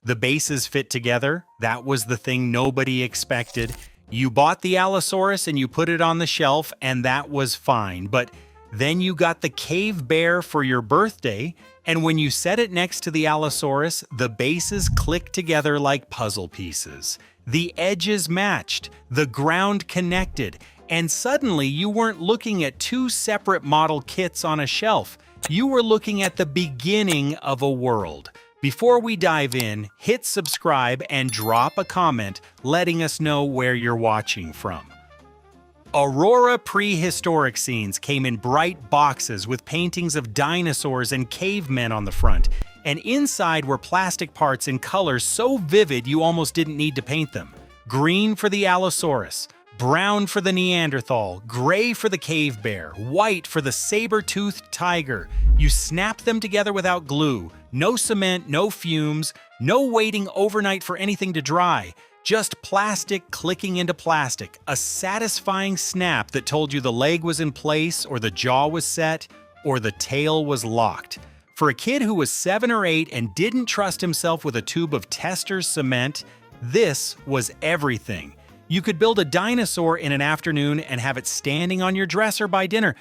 The bases fit together. That was the thing nobody expected. You bought the Allosaurus and you put it on the shelf, and that was fine. But then you got the cave bear for your birthday, and when you set it next to the Allosaurus, the bases clicked together like puzzle pieces. The edges matched, the ground connected, and suddenly you weren't looking at two separate model kits on a shelf. You were looking at the beginning of a world. Before we dive in, hit subscribe and drop a comment letting us know where you're watching from. Aurora Prehistoric Scenes came in bright boxes with paintings of dinosaurs and cavemen on the front, and inside were plastic parts in colors so vivid you almost didn't need to paint them. Green for the Allosaurus, brown for the Neanderthal, gray for the cave bear, white for the saber-toothed tiger. You snapped them together without glue. No cement, no fumes, no waiting overnight for anything to dry. Just plastic clicking into plastic, a satisfying snap that told you the leg was in place, or the jaw was set, or the tail was locked. For a kid who was 7 or 8 and didn't trust himself with a tube of Testor's cement, this was everything. You could build a dinosaur in an afternoon and have it standing on your dresser by dinner.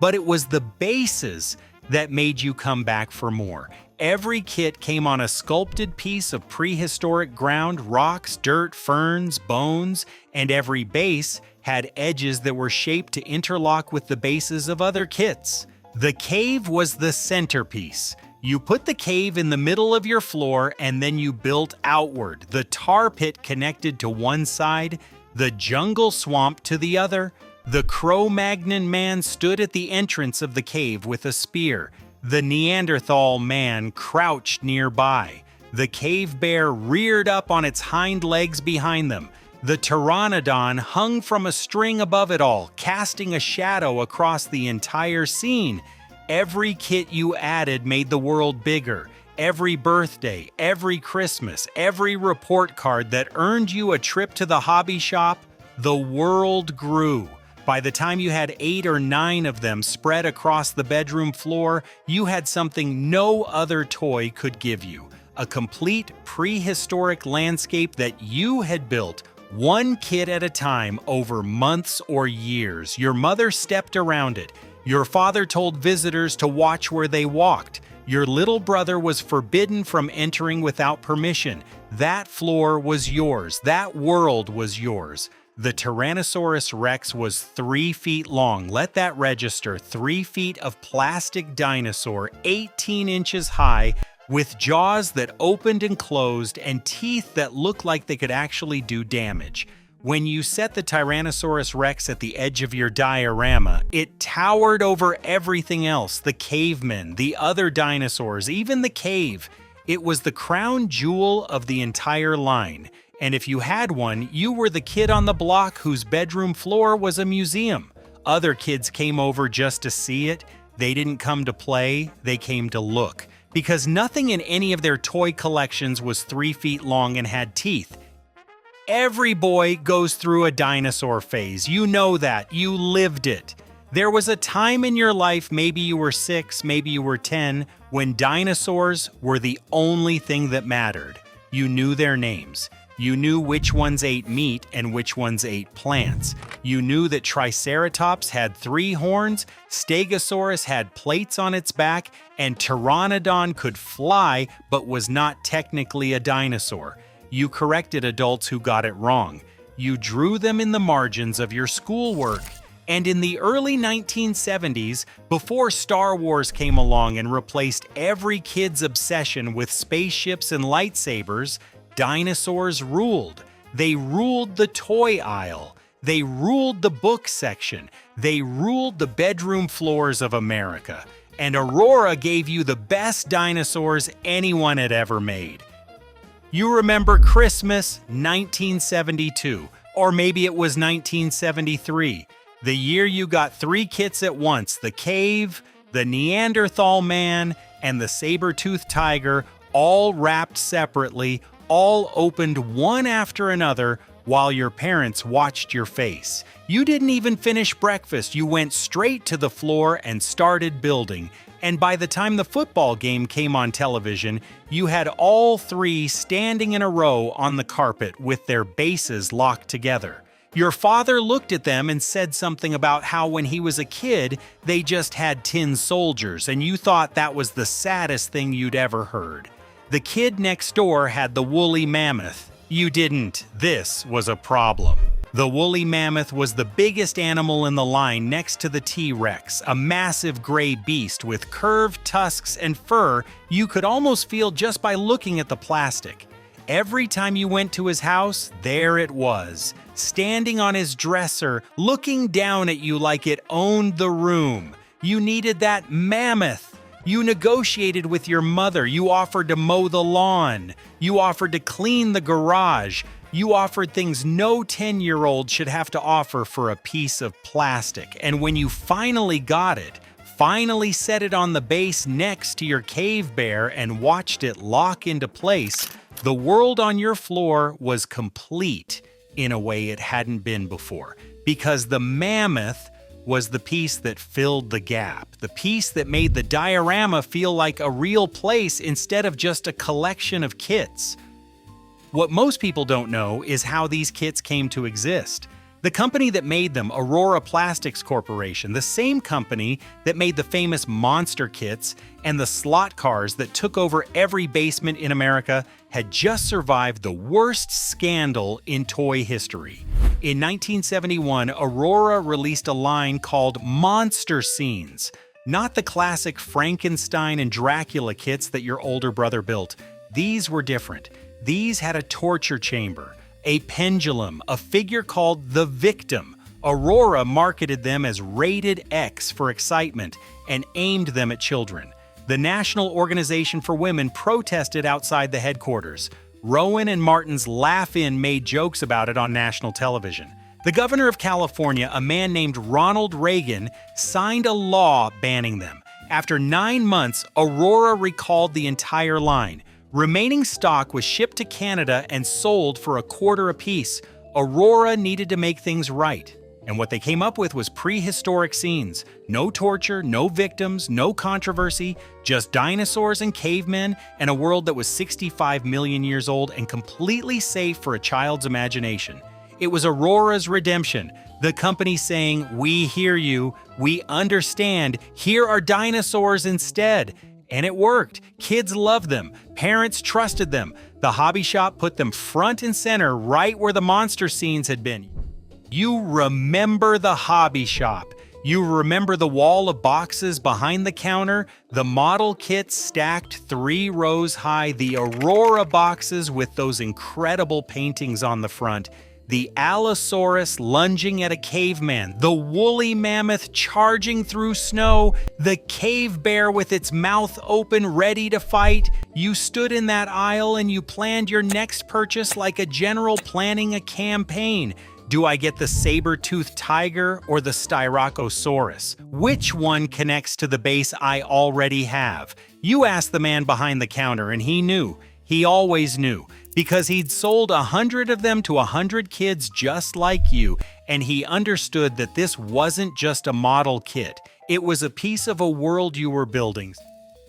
But it was the bases that made you come back for more. Every kit came on a sculpted piece of prehistoric ground, rocks, dirt, ferns, bones, and every base had edges that were shaped to interlock with the bases of other kits. The cave was the centerpiece. You put the cave in the middle of your floor and then you built outward. The tar pit connected to one side, the jungle swamp to the other. The Cro-Magnon Man stood at the entrance of the cave with a spear. The Neanderthal man crouched nearby. The cave bear reared up on its hind legs behind them. The Pteranodon hung from a string above it all, casting a shadow across the entire scene. Every kit you added made the world bigger. Every birthday, every Christmas, every report card that earned you a trip to the hobby shop, the world grew. By the time you had 8 or 9 of them spread across the bedroom floor, you had something no other toy could give you. A complete prehistoric landscape that you had built, one kit at a time over months or years. Your mother stepped around it. Your father told visitors to watch where they walked. Your little brother was forbidden from entering without permission. That floor was yours. That world was yours. The Tyrannosaurus Rex was 3 feet long. Let that register. 3 feet of plastic dinosaur, 18 inches high, with jaws that opened and closed and teeth that looked like they could actually do damage. When you set the Tyrannosaurus Rex at the edge of your diorama, it towered over everything else, the cavemen, the other dinosaurs, even the cave. It was the crown jewel of the entire line. And if you had one, you were the kid on the block whose bedroom floor was a museum. Other kids came over just to see it. They didn't come to play, they came to look. Because nothing in any of their toy collections was 3 feet long and had teeth. Every boy goes through a dinosaur phase. You know that. You lived it. There was a time in your life, maybe you were 6, maybe you were 10, when dinosaurs were the only thing that mattered. You knew their names. You knew which ones ate meat and which ones ate plants. You knew that Triceratops had 3 horns, Stegosaurus had plates on its back, and Pteranodon could fly but was not technically a dinosaur. You corrected adults who got it wrong. You drew them in the margins of your schoolwork. And in the early 1970s, before Star Wars came along and replaced every kid's obsession with spaceships and lightsabers, dinosaurs ruled. They ruled the toy aisle. They ruled the book section. They ruled the bedroom floors of America. And Aurora gave you the best dinosaurs anyone had ever made. You remember Christmas 1972, or maybe it was 1973, the year you got 3 kits at once, the cave, the Neanderthal man, and the saber-toothed tiger, all wrapped separately, all opened one after another, while your parents watched your face. You didn't even finish breakfast, you went straight to the floor and started building. And by the time the football game came on television, you had all three standing in a row on the carpet with their bases locked together. Your father looked at them and said something about how when he was a kid, they just had tin soldiers, and you thought that was the saddest thing you'd ever heard. The kid next door had the woolly mammoth. You didn't. This was a problem. The woolly mammoth was the biggest animal in the line next to the T-Rex, a massive gray beast with curved tusks and fur you could almost feel just by looking at the plastic. Every time you went to his house, there it was, standing on his dresser, looking down at you like it owned the room. You needed that mammoth. You negotiated with your mother. You offered to mow the lawn. You offered to clean the garage. You offered things no 10-year-old should have to offer for a piece of plastic. And when you finally got it, finally set it on the base next to your cave bear and watched it lock into place, the world on your floor was complete in a way it hadn't been before. Because the mammoth was the piece that filled the gap, the piece that made the diorama feel like a real place instead of just a collection of kits. What most people don't know is how these kits came to exist. The company that made them, Aurora Plastics Corporation, the same company that made the famous monster kits and the slot cars that took over every basement in America, had just survived the worst scandal in toy history. In 1971, Aurora released a line called Monster Scenes, not the classic Frankenstein and Dracula kits that your older brother built. These were different. These had a torture chamber, a pendulum, a figure called the Victim. Aurora marketed them as Rated X for excitement and aimed them at children. The National Organization for Women protested outside the headquarters. Rowan and Martin's Laugh-In made jokes about it on national television. The governor of California, a man named Ronald Reagan, signed a law banning them. After 9 months, Aurora recalled the entire line. Remaining stock was shipped to Canada and sold for $0.25 apiece. Aurora needed to make things right. And what they came up with was Prehistoric Scenes. No torture, no victims, no controversy, just dinosaurs and cavemen, and a world that was 65 million years old and completely safe for a child's imagination. It was Aurora's redemption, the company saying, "We hear you, we understand, here are dinosaurs instead." And it worked. Kids loved them. Parents trusted them. The hobby shop put them front and center right where the monster scenes had been. You remember the hobby shop. You remember the wall of boxes behind the counter, the model kits stacked 3 rows high, the Aurora boxes with those incredible paintings on the front, the Allosaurus lunging at a caveman, the woolly mammoth charging through snow, the cave bear with its mouth open ready to fight. You stood in that aisle and you planned your next purchase like a general planning a campaign. Do I get the saber-toothed tiger or the Styracosaurus? Which one connects to the base I already have? You asked the man behind the counter and he knew. He always knew. Because he'd sold 100 of them to 100 kids just like you, and he understood that this wasn't just a model kit. It was a piece of a world you were building.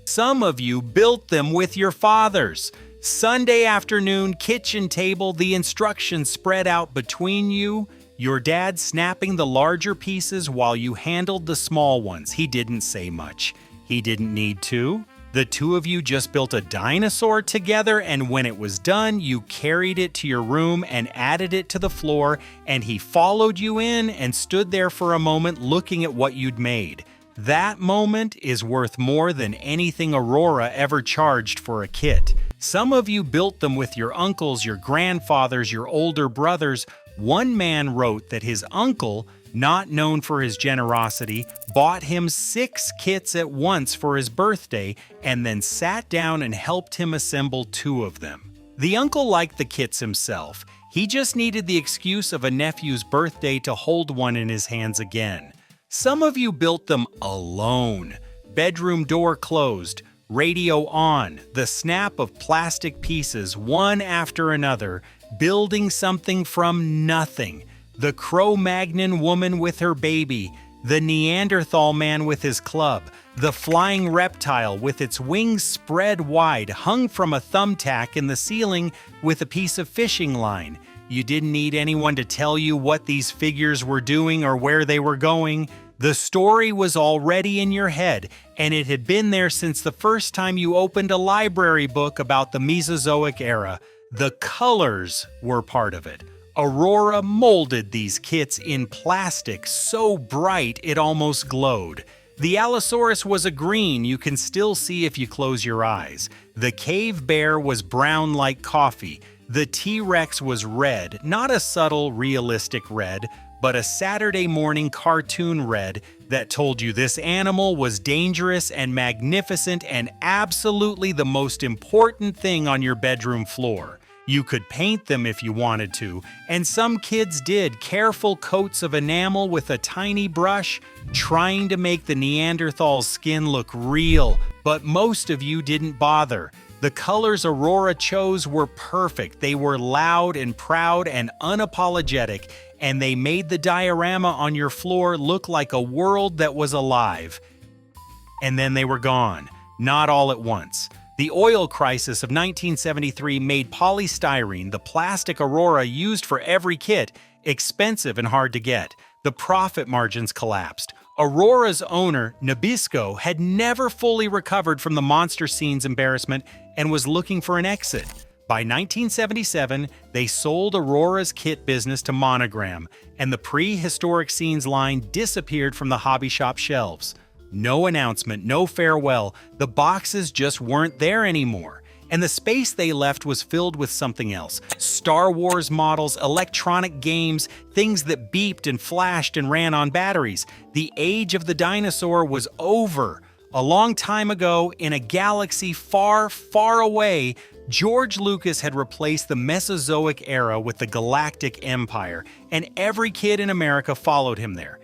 Some of you built them with your fathers. Sunday afternoon, kitchen table, the instructions spread out between you, your dad snapping the larger pieces while you handled the small ones. He didn't say much. He didn't need to. The two of you just built a dinosaur together, and when it was done, you carried it to your room and added it to the floor, and he followed you in and stood there for a moment looking at what you'd made. That moment is worth more than anything Aurora ever charged for a kit. Some of you built them with your uncles, your grandfathers, your older brothers. One man wrote that his uncle, not known for his generosity, bought him 6 kits at once for his birthday and then sat down and helped him assemble 2 of them. The uncle liked the kits himself. He just needed the excuse of a nephew's birthday to hold one in his hands again. Some of you built them alone. Bedroom door closed, radio on, the snap of plastic pieces one after another, building something from nothing. The Cro-Magnon woman with her baby, the Neanderthal man with his club, the flying reptile with its wings spread wide hung from a thumbtack in the ceiling with a piece of fishing line. You didn't need anyone to tell you what these figures were doing or where they were going. The story was already in your head, and it had been there since the first time you opened a library book about the Mesozoic era. The colors were part of it. Aurora molded these kits in plastic so bright it almost glowed. The Allosaurus was a green you can still see if you close your eyes. The cave bear was brown like coffee. The T-Rex was red, not a subtle, realistic red, but a Saturday morning cartoon red that told you this animal was dangerous and magnificent and absolutely the most important thing on your bedroom floor. You could paint them if you wanted to, and some kids did careful coats of enamel with a tiny brush, trying to make the Neanderthal's skin look real, but most of you didn't bother. The colors Aurora chose were perfect. They were loud and proud and unapologetic, and they made the diorama on your floor look like a world that was alive. And then they were gone, not all at once. The oil crisis of 1973 made polystyrene, the plastic Aurora used for every kit, expensive and hard to get. The profit margins collapsed. Aurora's owner, Nabisco, had never fully recovered from the monster scene's embarrassment and was looking for an exit. By 1977, they sold Aurora's kit business to Monogram, and the Prehistoric Scenes line disappeared from the hobby shop shelves. No announcement, no farewell, the boxes just weren't there anymore. And the space they left was filled with something else. Star Wars models, electronic games, things that beeped and flashed and ran on batteries. The age of the dinosaur was over. A long time ago, in a galaxy far, far away, George Lucas had replaced the Mesozoic era with the Galactic Empire, and every kid in America followed him there.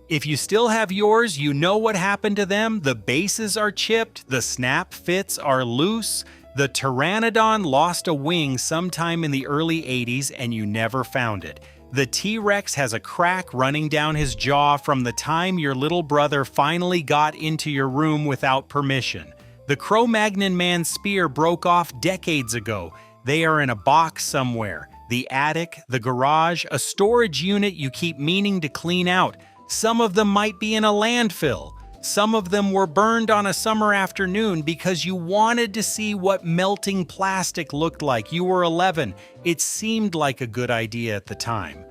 If you still have yours, you know what happened to them. The bases are chipped, the snap fits are loose. The Pteranodon lost a wing sometime in the early 80s and you never found it. The T-Rex has a crack running down his jaw from the time your little brother finally got into your room without permission. The Cro-Magnon Man spear broke off decades ago. They are in a box somewhere. The attic, the garage, a storage unit you keep meaning to clean out. Some of them might be in a landfill. Some of them were burned on a summer afternoon because you wanted to see what melting plastic looked like. You were 11. It seemed like a good idea at the time.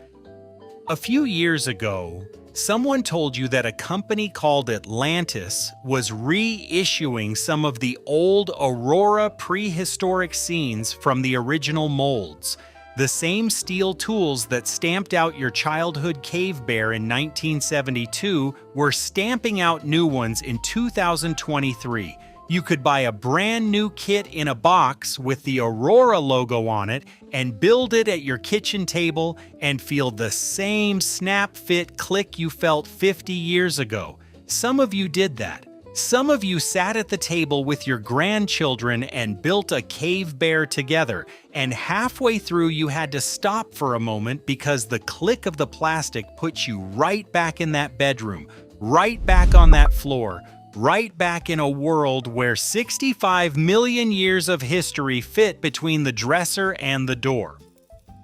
A few years ago, someone told you that a company called Atlantis was reissuing some of the old Aurora Prehistoric Scenes from the original molds. The same steel tools that stamped out your childhood cave bear in 1972 were stamping out new ones in 2023. You could buy a brand new kit in a box with the Aurora logo on it and build it at your kitchen table and feel the same snap fit click you felt 50 years ago. Some of you did that. Some of you sat at the table with your grandchildren and built a cave bear together, and halfway through you had to stop for a moment because the click of the plastic put you right back in that bedroom, right back on that floor, right back in a world where 65 million years of history fit between the dresser and the door.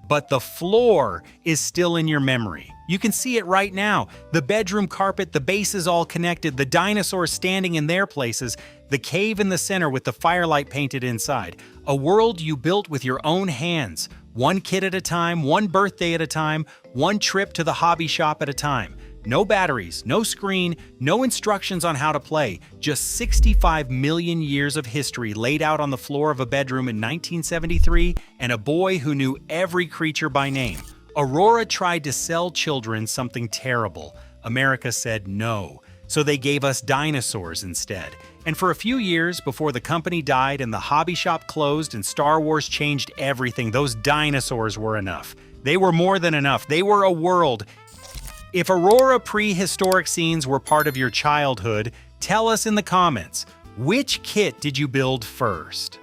But the floor is still in your memory. You can see it right now. The bedroom carpet, the bases all connected, the dinosaurs standing in their places, the cave in the center with the firelight painted inside. A world you built with your own hands, one kid at a time, one birthday at a time, one trip to the hobby shop at a time. No batteries, no screen, no instructions on how to play, just 65 million years of history laid out on the floor of a bedroom in 1973 and a boy who knew every creature by name. Aurora tried to sell children something terrible. America said no, so they gave us dinosaurs instead. And for a few years before the company died and the hobby shop closed and Star Wars changed everything, those dinosaurs were enough. They were more than enough. They were a world. If Aurora Prehistoric Scenes were part of your childhood, tell us in the comments, which kit did you build first?